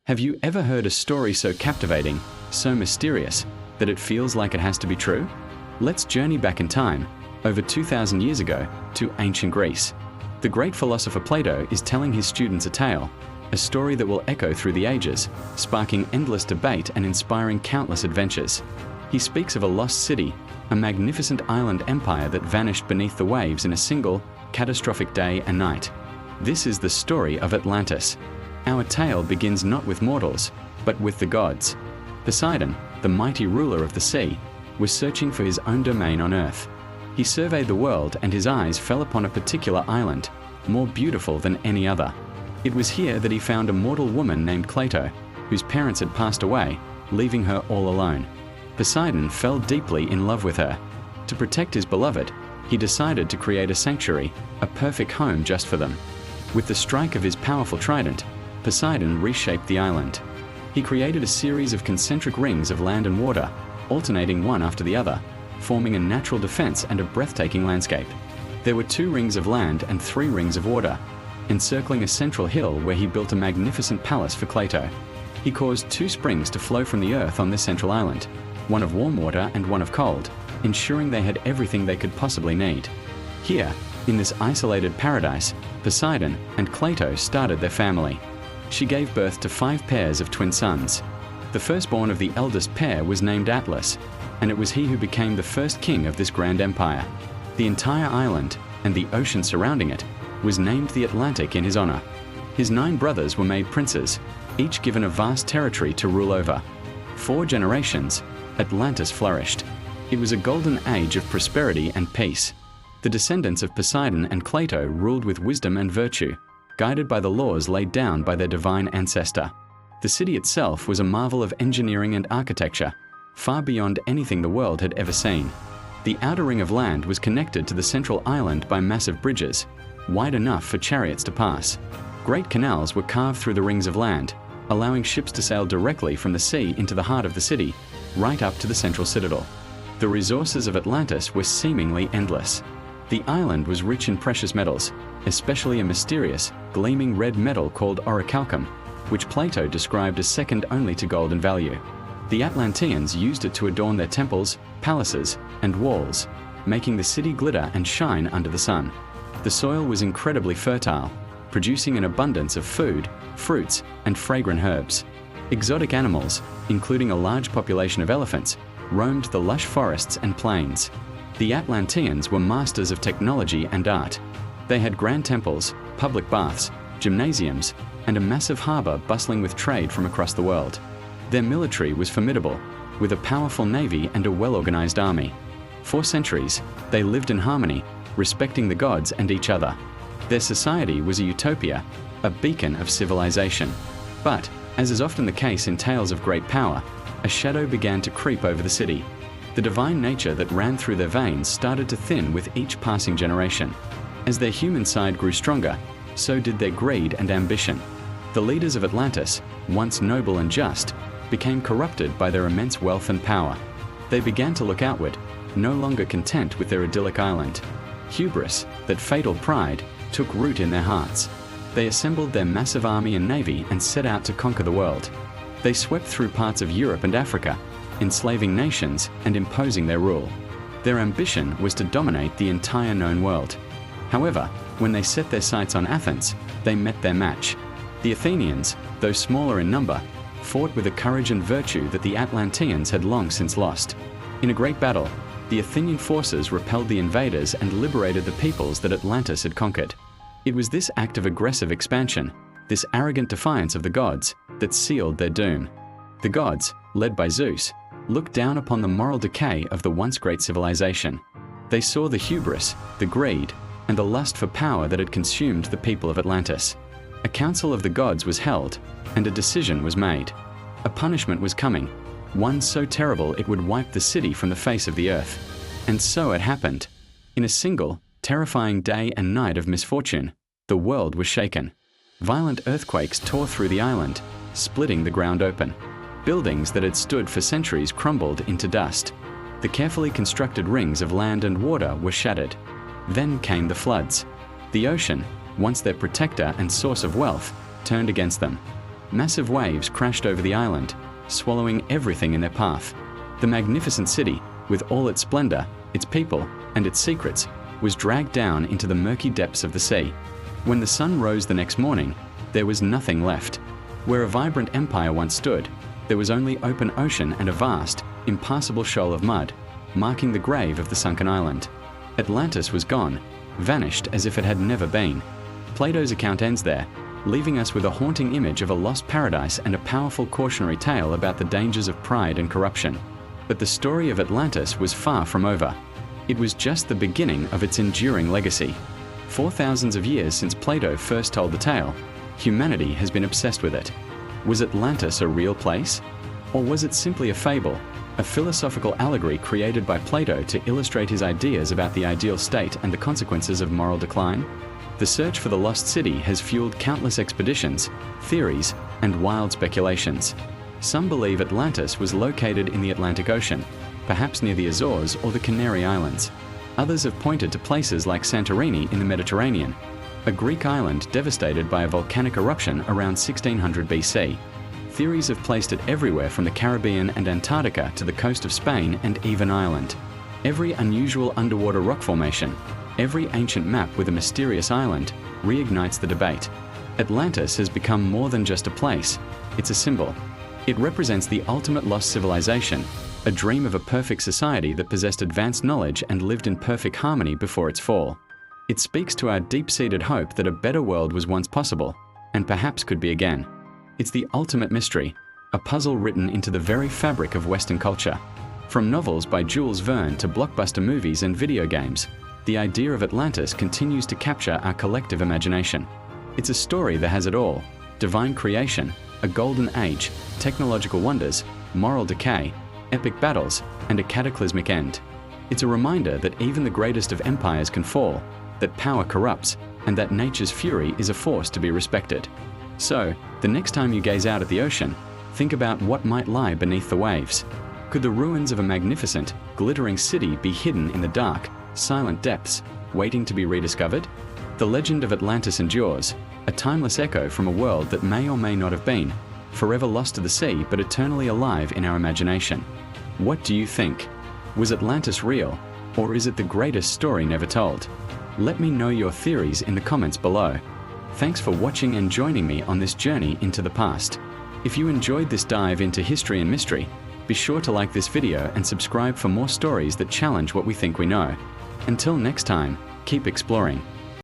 Have you ever heard a story so captivating, so mysterious, that it feels like it has to be true? Let's journey back in time, over 2,000 years ago, to ancient Greece. The great philosopher Plato is telling his students a tale, a story that will echo through the ages, sparking endless debate and inspiring countless adventures. He speaks of a lost city, a magnificent island empire that vanished beneath the waves in a single, catastrophic day and night. This is the story of Atlantis. Our tale begins not with mortals, but with the gods. Poseidon, the mighty ruler of the sea, was searching for his own domain on earth. He surveyed the world and his eyes fell upon a particular island, more beautiful than any other. It was here that he found a mortal woman named Plato, whose parents had passed away, leaving her all alone. Poseidon fell deeply in love with her. To protect his beloved, he decided to create a sanctuary, a perfect home just for them. With the strike of his powerful trident, Poseidon reshaped the island. He created a series of concentric rings of land and water, alternating one after the other, forming a natural defense and a breathtaking landscape. There were 2 rings of land and 3 rings of water, encircling a central hill where he built a magnificent palace for Plato. He caused 2 springs to flow from the earth on this central island, one of warm water and one of cold, ensuring they had everything they could possibly need. Here, in this isolated paradise, Poseidon and Plato started their family. She gave birth to 5 pairs of twin sons. The firstborn of the eldest pair was named Atlas, and it was he who became the first king of this grand empire. The entire island, and the ocean surrounding it, was named the Atlantic in his honor. His 9 brothers were made princes, each given a vast territory to rule over. 4 generations, Atlantis flourished. It was a golden age of prosperity and peace. The descendants of Poseidon and Plato ruled with wisdom and virtue, guided by the laws laid down by their divine ancestor. The city itself was a marvel of engineering and architecture, far beyond anything the world had ever seen. The outer ring of land was connected to the central island by massive bridges, wide enough for chariots to pass. Great canals were carved through the rings of land, allowing ships to sail directly from the sea into the heart of the city, right up to the central citadel. The resources of Atlantis were seemingly endless. The island was rich in precious metals, especially a mysterious, gleaming red metal called orichalcum, which Plato described as second only to gold in value. The Atlanteans used it to adorn their temples, palaces, and walls, making the city glitter and shine under the sun. The soil was incredibly fertile, producing an abundance of food, fruits, and fragrant herbs. Exotic animals, including a large population of elephants, roamed the lush forests and plains. The Atlanteans were masters of technology and art. They had grand temples, public baths, gymnasiums, and a massive harbor bustling with trade from across the world. Their military was formidable, with a powerful navy and a well-organized army. For centuries, they lived in harmony, respecting the gods and each other. Their society was a utopia, a beacon of civilization. But, as is often the case in tales of great power, a shadow began to creep over the city. The divine nature that ran through their veins started to thin with each passing generation. As their human side grew stronger, so did their greed and ambition. The leaders of Atlantis, once noble and just, became corrupted by their immense wealth and power. They began to look outward, no longer content with their idyllic island. Hubris, that fatal pride, took root in their hearts. They assembled their massive army and navy and set out to conquer the world. They swept through parts of Europe and Africa, enslaving nations and imposing their rule. Their ambition was to dominate the entire known world. However, when they set their sights on Athens, they met their match. The Athenians, though smaller in number, fought with a courage and virtue that the Atlanteans had long since lost. In a great battle, the Athenian forces repelled the invaders and liberated the peoples that Atlantis had conquered. It was this act of aggressive expansion, this arrogant defiance of the gods, that sealed their doom. The gods, led by Zeus, looked down upon the moral decay of the once great civilization. They saw the hubris, the greed, and the lust for power that had consumed the people of Atlantis. A council of the gods was held, and a decision was made. A punishment was coming, one so terrible it would wipe the city from the face of the earth. And so it happened. In a single, terrifying day and night of misfortune, the world was shaken. Violent earthquakes tore through the island, splitting the ground open. Buildings that had stood for centuries crumbled into dust. The carefully constructed rings of land and water were shattered. Then came the floods. The ocean, once their protector and source of wealth, turned against them. Massive waves crashed over the island, swallowing everything in their path. The magnificent city, with all its splendor, its people, and its secrets, was dragged down into the murky depths of the sea. When the sun rose the next morning, there was nothing left. Where a vibrant empire once stood, there was only open ocean and a vast, impassable shoal of mud, marking the grave of the sunken island. Atlantis was gone, vanished as if it had never been. Plato's account ends there, leaving us with a haunting image of a lost paradise and a powerful cautionary tale about the dangers of pride and corruption. But the story of Atlantis was far from over. It was just the beginning of its enduring legacy. For thousands of years since Plato first told the tale, humanity has been obsessed with it. Was Atlantis a real place? Or was it simply a fable, a philosophical allegory created by Plato to illustrate his ideas about the ideal state and the consequences of moral decline? The search for the lost city has fueled countless expeditions, theories, and wild speculations. Some believe Atlantis was located in the Atlantic Ocean, perhaps near the Azores or the Canary Islands. Others have pointed to places like Santorini in the Mediterranean, a Greek island devastated by a volcanic eruption around 1600 BC. Theories have placed it everywhere from the Caribbean and Antarctica to the coast of Spain and even Ireland. Every unusual underwater rock formation, every ancient map with a mysterious island, reignites the debate. Atlantis has become more than just a place, it's a symbol. It represents the ultimate lost civilization, a dream of a perfect society that possessed advanced knowledge and lived in perfect harmony before its fall. It speaks to our deep-seated hope that a better world was once possible, and perhaps could be again. It's the ultimate mystery, a puzzle written into the very fabric of Western culture. From novels by Jules Verne to blockbuster movies and video games, the idea of Atlantis continues to capture our collective imagination. It's a story that has it all: divine creation, a golden age, technological wonders, moral decay, epic battles, and a cataclysmic end. It's a reminder that even the greatest of empires can fall, that power corrupts, and that nature's fury is a force to be respected. So, the next time you gaze out at the ocean, think about what might lie beneath the waves. Could the ruins of a magnificent, glittering city be hidden in the dark, silent depths, waiting to be rediscovered? The legend of Atlantis endures, a timeless echo from a world that may or may not have been, forever lost to the sea but eternally alive in our imagination. What do you think? Was Atlantis real, or is it the greatest story never told? Let me know your theories in the comments below. Thanks for watching and joining me on this journey into the past. If you enjoyed this dive into history and mystery, be sure to like this video and subscribe for more stories that challenge what we think we know. Until next time, keep exploring.